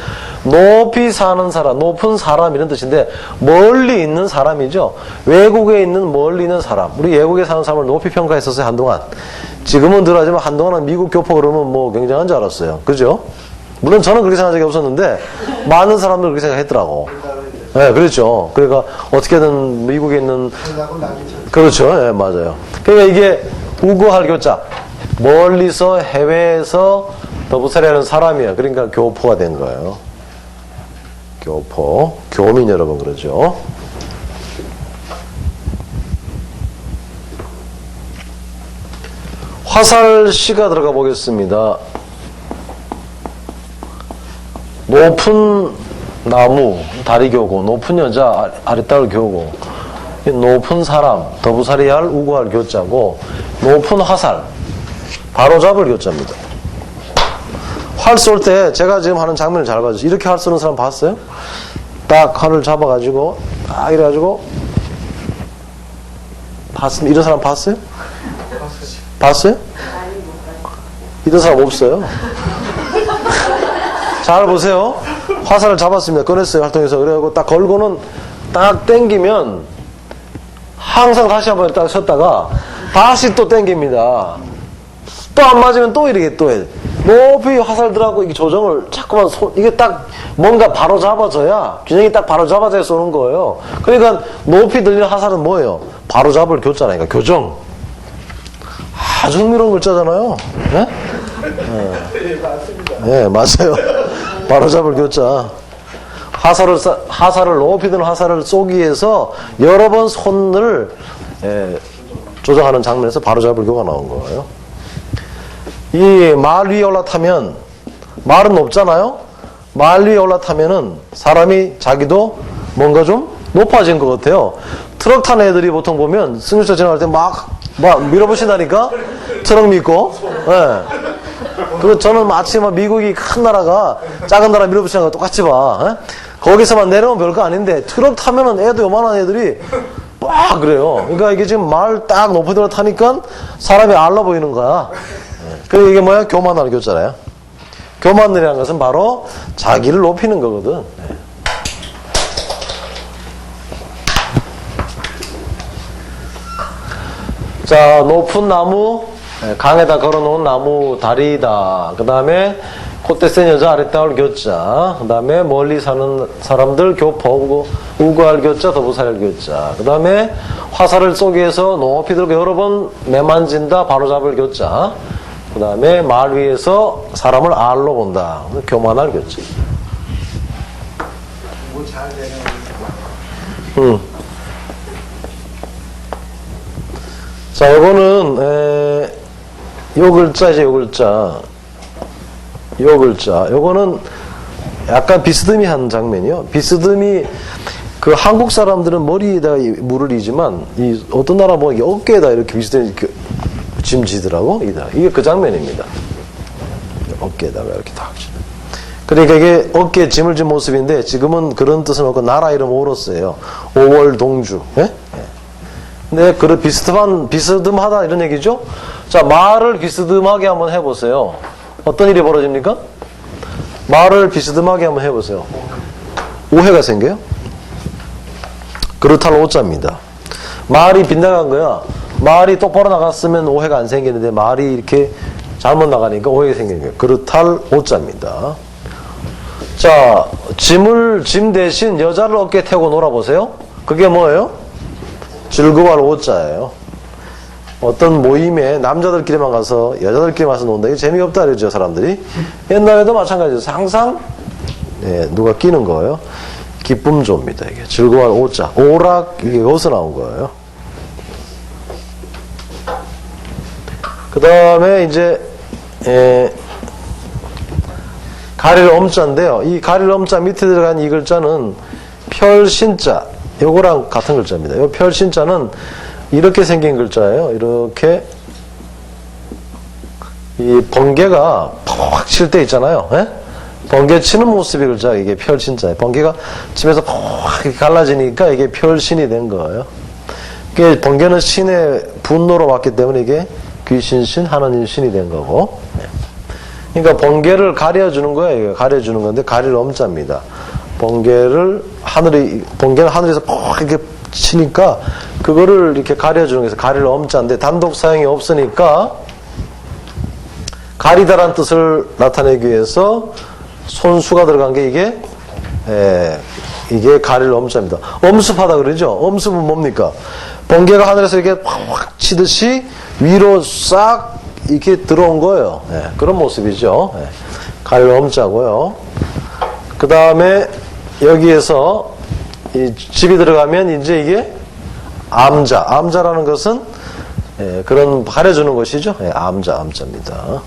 높이 사는 사람, 높은 사람 이런 뜻인데 멀리 있는 사람이죠. 외국에 있는 멀리 있는 사람. 우리 외국에 사는 사람을 높이 평가했었어요, 한동안. 지금은 덜하지만 한동안은 미국 교포 그러면 뭐 굉장한 줄 알았어요. 그죠? 물론 저는 그렇게 생각한 적이 없었는데 많은 사람들 그렇게 생각했더라고. 네, 그렇죠. 그러니까 어떻게든 미국에 있는 그렇죠. 네, 맞아요. 그러니까 이게 우고할 교자, 멀리서 해외에서 더부살이하는 사람이야. 그러니까 교포가 된 거예요. 교포, 교민 여러분 그러죠. 화살시가 들어가 보겠습니다. 높은 나무, 다리 교고, 높은 여자, 아리따울 교고, 높은 사람, 더부살이할 우고할 교자고, 높은 화살, 바로잡을 교자입니다. 활 쏠 때 제가 지금 하는 장면을 잘 봐주세요. 이렇게 활 쏘는 사람 봤어요? 딱 활을 잡아가지고 딱 이래가지고 봤습니다. 이런 사람 봤어요? 봤어요? 이런 사람 없어요. 잘 보세요. 화살을 잡았습니다. 꺼냈어요. 활동에서. 그래갖고 딱 걸고는 딱 당기면 항상 다시 한번 딱 쳤다가 다시 또 당깁니다. 또 안 맞으면 또 이렇게 또 해. 높이 화살 들어가고 이게 조정을 자꾸만 이게 딱 뭔가 바로 잡아져야 균형이 딱 바로 잡아져야 쏘는 거예요. 그러니까 높이 들리는 화살은 뭐예요? 바로 잡을 교자라니까. 교정. 아주 흥미로운 글자잖아요. 네? 맞습니다. 네, 맞아요. 바로 잡을 교자. 화살을 높이 드는 화살을 쏘기 위해서 여러 번 손을 조정하는 장면에서 바로 잡을 교가 나온 거예요. 이 말 위에 올라타면 말은 높잖아요. 말 위에 올라타면은 사람이 자기도 뭔가 좀 높아진 것 같아요. 트럭 타는 애들이 보통 보면 승용차 지나갈 때 막 밀어보신다니까. 트럭 믿고. 예. 그 저는 마치 막 미국이 큰 나라가 작은 나라 밀어붙이는 거 똑같이 봐. 예? 거기서만 내려오면 별거 아닌데 트럭 타면은 애도 요만한 애들이 막 그래요. 그러니까 이게 지금 말 딱 높이 들어 타니까 사람이 알라 보이는 거야. 그리고 이게 뭐야? 교만하는 교자래요. 교만이라는 것은 바로 자기를 높이는 거거든. 자, 높은 나무, 강에다 걸어놓은 나무 다리다. 그 다음에 콧대 센 여자 아랫땅을 교자. 그 다음에 멀리 사는 사람들 교포, 우구할 교자, 더부살할 교자. 그 다음에 화살을 쏘기 위해서 높이 들고 여러 번 매만진다, 바로잡을 교자. 그 다음에 말 위에서 사람을 알로 본다. 교만할 교자. 뭐잘 되는. 자, 요거는, 요 글자죠, 요 글자. 요 글자. 요거는 약간 비스듬히한 장면이요. 비스듬히, 그 한국 사람들은 머리에다 물을 이지만, 이 어떤 나라 보면 이게 어깨에다 이렇게 비스듬히 짐 지더라고. 이게 그 장면입니다. 어깨에다가 이렇게 딱. 그러니까 이게 어깨에 짐을 진 모습인데, 지금은 그런 뜻은 없고, 나라 이름 오로스예요. 5월 동주. 예? 네, 그런 비스듬하다 이런 얘기죠? 자, 말을 비스듬하게 한번 해보세요. 어떤 일이 벌어집니까? 말을 비스듬하게 한번 해보세요. 오해가 생겨요? 그렇다는 오자입니다. 말이 빗나간 거야. 말이 똑바로 나갔으면 오해가 안 생기는데 말이 이렇게 잘못 나가니까 오해가 생기는 거예요. 그렇탈 오자입니다. 자, 짐 대신 여자를 어깨에 태우고 놀아보세요. 그게 뭐예요? 즐거워할 오자예요. 어떤 모임에 남자들끼리만 가서 여자들끼리 와서 논다. 이게 재미없다 그러죠, 사람들이. 옛날에도 마찬가지죠. 항상 누가 끼는 거예요. 기쁨조입니다. 이게 즐거워할 오자. 오락, 이게 여기서 나온 거예요. 그 다음에 이제 가릴 엄자인데요. 이 가릴 엄자 밑에 들어간 이 글자는 별신자. 요거랑 같은 글자입니다. 요 별신자는 이렇게 생긴 글자예요. 이렇게 이 번개가 퍽 칠 때 있잖아요. 예? 번개 치는 모습의 글자 이게 별신자예요. 번개가 집에서 퍽 갈라지니까 이게 별신이 된 거예요. 이게 번개는 신의 분노로 왔기 때문에 이게 귀신신, 하나님 신이 된 거고. 그러니까 번개를 가려주는 거예요. 가려주는 건데 가릴 엄자입니다. 번개는 하늘에서 퍽 이렇게 치니까 그거를 이렇게 가려주는 거에서 가릴 엄자인데 단독 사용이 없으니까 가리다란 뜻을 나타내기 위해서 손수가 들어간 게 이게 가릴 엄자입니다. 엄습하다 그러죠? 엄습은 뭡니까? 번개가 하늘에서 이렇게 확 치듯이 위로 싹 이렇게 들어온 거예요. 그런 모습이죠. 가릴 엄자고요. 그 다음에 여기에서 이 집이 들어가면 이제 이게 암자라는 것은 그런 가려주는 것이죠. 암자입니다.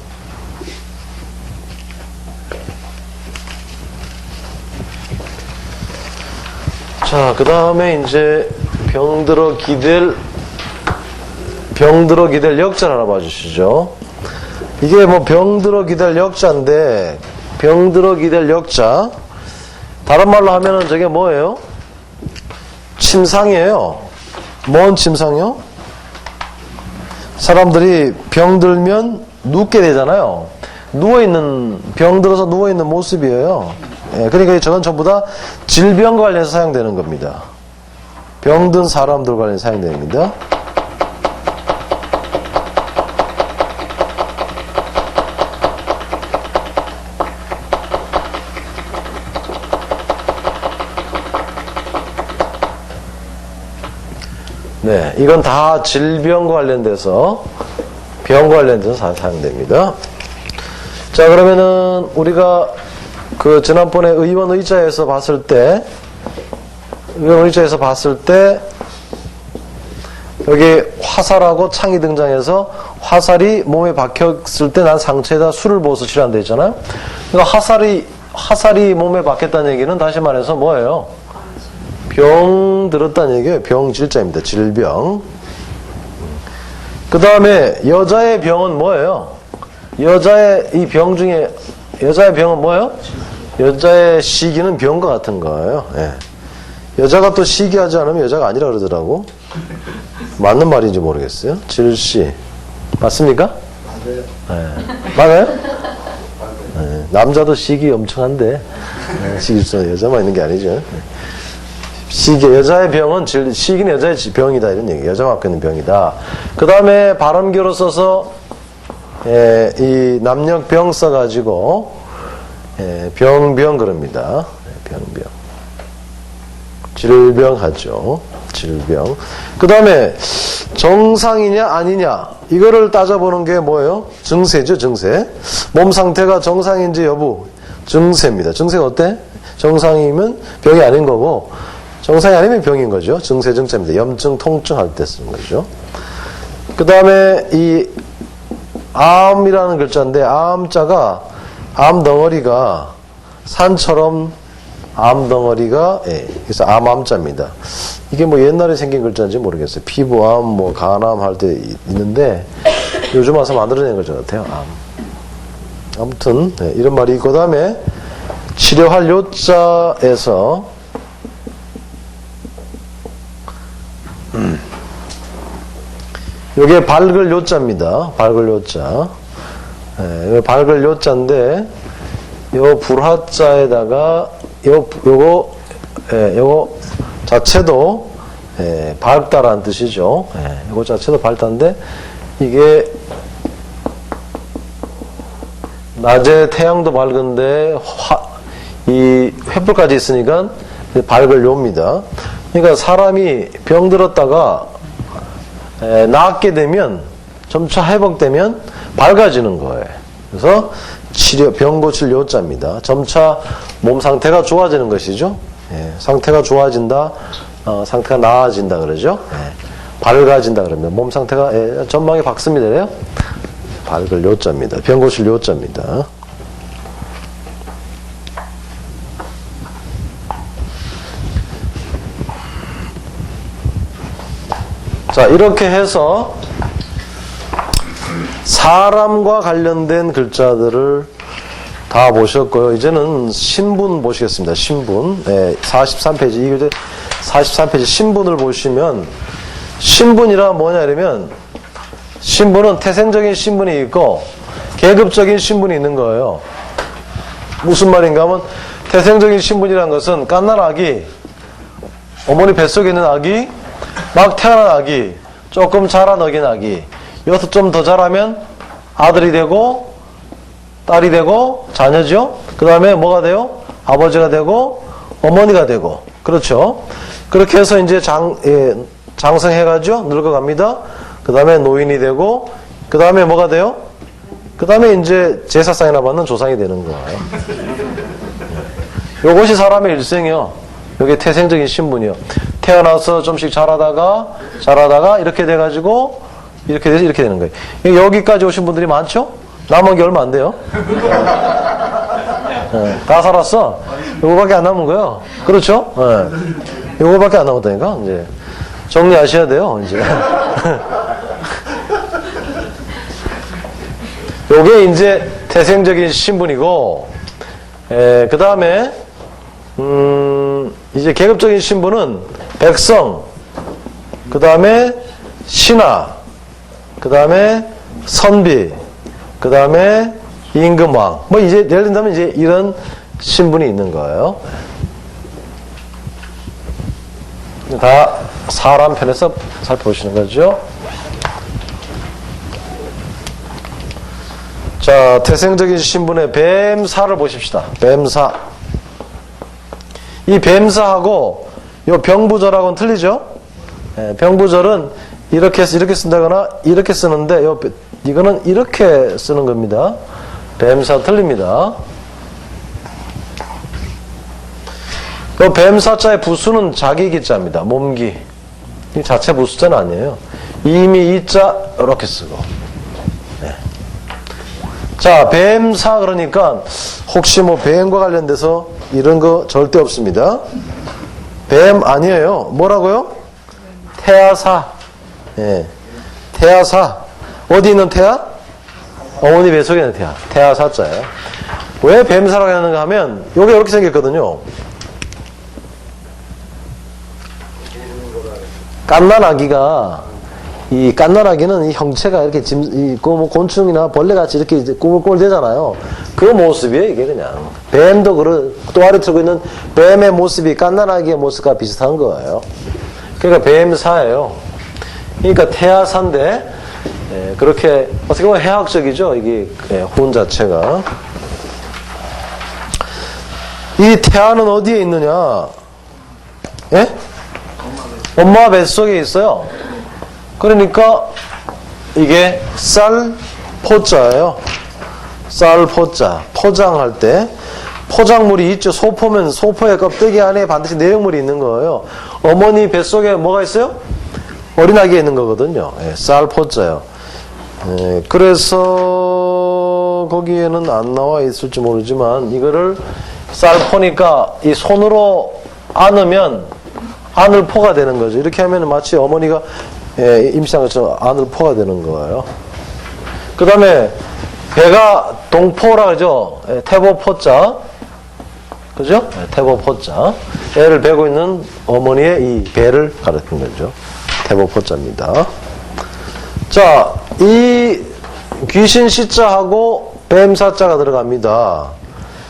자, 그 다음에 이제 병들어 기댈 역자를 하나 봐주시죠. 이게 뭐 병들어 기댈 역자인데 병들어 기댈 역자 다른 말로 하면은 저게 뭐예요? 침상이에요. 뭔 침상이요? 사람들이 병들면 눕게 되잖아요. 누워있는, 병들어서 누워있는 모습이에요. 예, 그러니까 저건 전부 다 질병과 관련해서 사용되는 겁니다. 병든 사람들 관련해서 사용됩니다. 네, 이건 다 질병과 관련돼서, 병과 관련돼서 사용됩니다. 자, 그러면은, 우리가 지난번에 의원 의자에서 봤을 때, 여기 화살하고 창이 등장해서 화살이 몸에 박혔을 때 난 상처에다 술을 부어서 치료한다 했잖아요. 그러니까 화살이 몸에 박혔다는 얘기는 다시 말해서 뭐예요? 병 들었다는 얘기예요. 병질자입니다. 질병. 그 다음에 여자의 병은 뭐예요? 여자의 이 병 중에 여자의 병은 뭐예요? 여자의 시기는 병과 같은 거예요. 예. 여자가 또 시기하지 않으면 여자가 아니라 그러더라고. 맞는 말인지 모르겠어요. 질시 맞습니까? 맞아요. 예. 맞아요? 예. 남자도 시기 엄청 한데 시기 여자만 있는 게 아니죠. 여자의 병은 시기는 여자의 병이다 이런 얘기. 여자가 갖고 있는 병이다. 그 다음에 발음교로 써서 이 남녀병 써가지고 병 그럽니다. 병. 질병하죠. 질병. 그 다음에 정상이냐 아니냐 이거를 따져보는 게 뭐예요? 증세죠. 증세. 몸 상태가 정상인지 여부 증세입니다. 증세가 어때? 정상이면 병이 아닌 거고 정상이 아니면 병인 거죠. 증세 증자입니다. 염증 통증 할 때 쓰는 거죠. 그 다음에 이 암이라는 글자인데 암자가 암덩어리가 산처럼 암덩어리가 그래서 암자입니다. 이게 뭐 옛날에 생긴 글자인지 모르겠어요. 피부암, 뭐 간암 할 때 있는데 요즘 와서 만들어낸 글자 같아요. 암. 아무튼 이런 말이 있고 그다음에 치료할 요자에서 요게 밝을 요자입니다. 밝을 요자. 밝을 요자인데 요 불화자에다가 요거 자체도 밝다라는 뜻이죠. 요거 자체도 밝다인데 이게 낮에 태양도 밝은데 이 횃불까지 있으니까 밝을 요입니다. 그러니까 사람이 병들었다가 낫게 되면 점차 회복되면 밝아지는 거예요. 그래서 병 고칠 요자입니다. 점차 몸 상태가 좋아지는 것이죠. 상태가 좋아진다, 상태가 나아진다 그러죠. 밝아진다 그러면 몸 상태가 전망이 밝습니다. 그래요? 밝을 요자입니다. 병 고칠 요자입니다. 자, 이렇게 해서 사람과 관련된 글자들을 다 보셨고요. 이제는 신분 보시겠습니다. 신분. 43페이지. 이 글자 43페이지 신분을 보시면 신분이라 뭐냐 이러면 신분은 태생적인 신분이 있고 계급적인 신분이 있는 거예요. 무슨 말인가 하면 태생적인 신분이라는 것은 갓난 아기, 어머니 뱃속에 있는 아기, 막 태어난 아기, 조금 자란 어긴 아기, 여기서 좀 더 자라면 아들이 되고 딸이 되고 자녀죠. 그 다음에 뭐가 돼요? 아버지가 되고 어머니가 되고 그렇죠. 그렇게 해서 이제 장성해가지고 늙어갑니다. 그 다음에 노인이 되고 그 다음에 뭐가 돼요? 그 다음에 이제 제사상이나 받는 조상이 되는 거예요. 요것이 사람의 일생이요. 이게 태생적인 신분이요. 태어나서 좀씩 자라다가 이렇게 돼가지고 이렇게 돼서 이렇게 되는 거예요. 여기까지 오신 분들이 많죠? 남은 게 얼마 안 돼요. 다 살았어. 요거밖에 안 남은 거예요. 그렇죠? 요거밖에 안 남았다니까. 이제 정리하셔야 돼요. 이제 요게 이제 태생적인 신분이고, 그 다음에 이제 계급적인 신분은 백성, 그 다음에 신하, 그 다음에 선비, 그 다음에 임금왕. 뭐 이제 예를 든다면 이제 이런 신분이 있는 거예요. 다 사람 편에서 살펴보시는 거죠. 자, 태생적인 신분의 뱀사를 보십시다. 뱀사. 이 뱀사하고 요 병부절하고는 틀리죠? 예, 병부절은 이렇게 쓴다거나 이렇게 쓰는데 이거는 이렇게 쓰는 겁니다. 뱀사 틀립니다. 뱀사자의 부수는 자기 기자입니다. 몸기. 이 자체 부수자는 아니에요. 이미 이자 이렇게 쓰고. 네. 자, 뱀사 그러니까 혹시 뭐 뱀과 관련돼서 이런 거 절대 없습니다. 뱀 아니에요. 뭐라고요? 태아사. 예. 태아사. 어디 있는 태아? 어머니 뱃속에 있는 태아. 태아사자예요. 왜 뱀사라고 하는가 하면 요게 이렇게 생겼거든요. 이 갓난아기는 이 형체가 이렇게 뭐 곤충이나 벌레같이 이렇게 이제 꾸물꾸물 되잖아요. 그 모습이에요, 이게 그냥. 뱀도 또아리 틀고 있는 뱀의 모습이 갓난아기의 모습과 비슷한 거예요. 그러니까 뱀사예요. 그러니까 태아사인데, 예, 그렇게, 어떻게 보면 해학적이죠, 이게, 예, 혼 자체가. 이 태아는 어디에 있느냐? 예? 엄마 뱃속에 있어요. 그러니까 이게 쌀포자예요. 쌀포자. 포장할 때 포장물이 있죠. 소포면 소포의 껍데기 안에 반드시 내용물이 있는 거예요. 어머니 뱃속에 뭐가 있어요? 어린아기에 있는 거거든요. 예, 쌀포자예요. 예, 그래서 거기에는 안 나와 있을지 모르지만 이거를 쌀포니까 이 손으로 안으면 아늘포가 되는 거죠. 이렇게 하면 마치 어머니가 임신한 것처럼 아늘포가 되는 거예요. 그 다음에 배가 동포라 그러죠. 태보포자. 그죠? 태보포자. 애를 베고 있는 어머니의 이 배를 가리키는 거죠. 태보포자입니다. 자, 이 귀신 시자하고 뱀사자가 들어갑니다.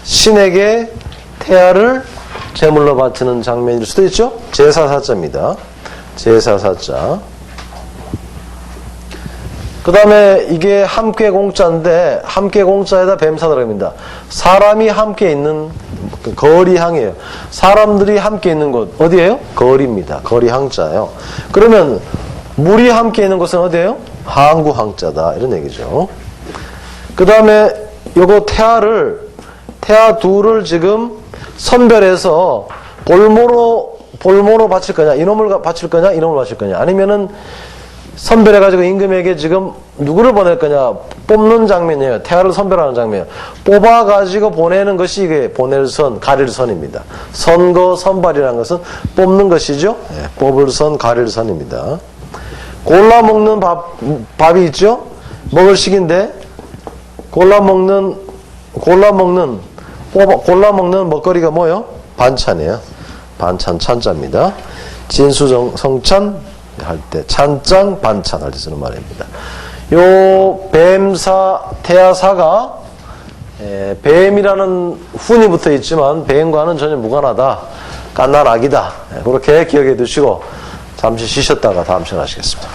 신에게 태아를 제물로 바치는 장면일 수도 있죠? 제사사자입니다. 제사사자. 그 다음에 이게 함께 공자인데 함께 공자에다 뱀사 들어갑니다. 사람이 함께 있는 거리항이에요. 사람들이 함께 있는 곳 어디예요? 거리입니다. 거리항자예요. 그러면 물이 함께 있는 곳은 어디예요? 항구항자다 이런 얘기죠. 그 다음에 요거 태아 둘을 지금 선별해서 볼모로 바칠 거냐, 이놈을 바칠 거냐, 이놈을 바칠 거냐, 아니면은 선별해가지고 임금에게 지금 누구를 보낼 거냐, 뽑는 장면이에요. 태아를 선별하는 장면이에요. 뽑아가지고 보내는 것이 이게 보낼 선, 가릴 선입니다. 선거, 선발이라는 것은 뽑는 것이죠. 네, 뽑을 선, 가릴 선입니다. 골라 먹는 밥이 있죠? 먹을 식인데, 골라 먹는 먹거리가 뭐예요? 반찬이에요. 반찬, 찬자입니다. 진수성찬 할 때, 찬장, 반찬 할 때 쓰는 말입니다. 요 뱀사, 태아사가 뱀이라는 훈이 붙어 있지만 뱀과는 전혀 무관하다. 갓난아기다. 그렇게 기억해 두시고 잠시 쉬셨다가 다음 시간 하시겠습니다.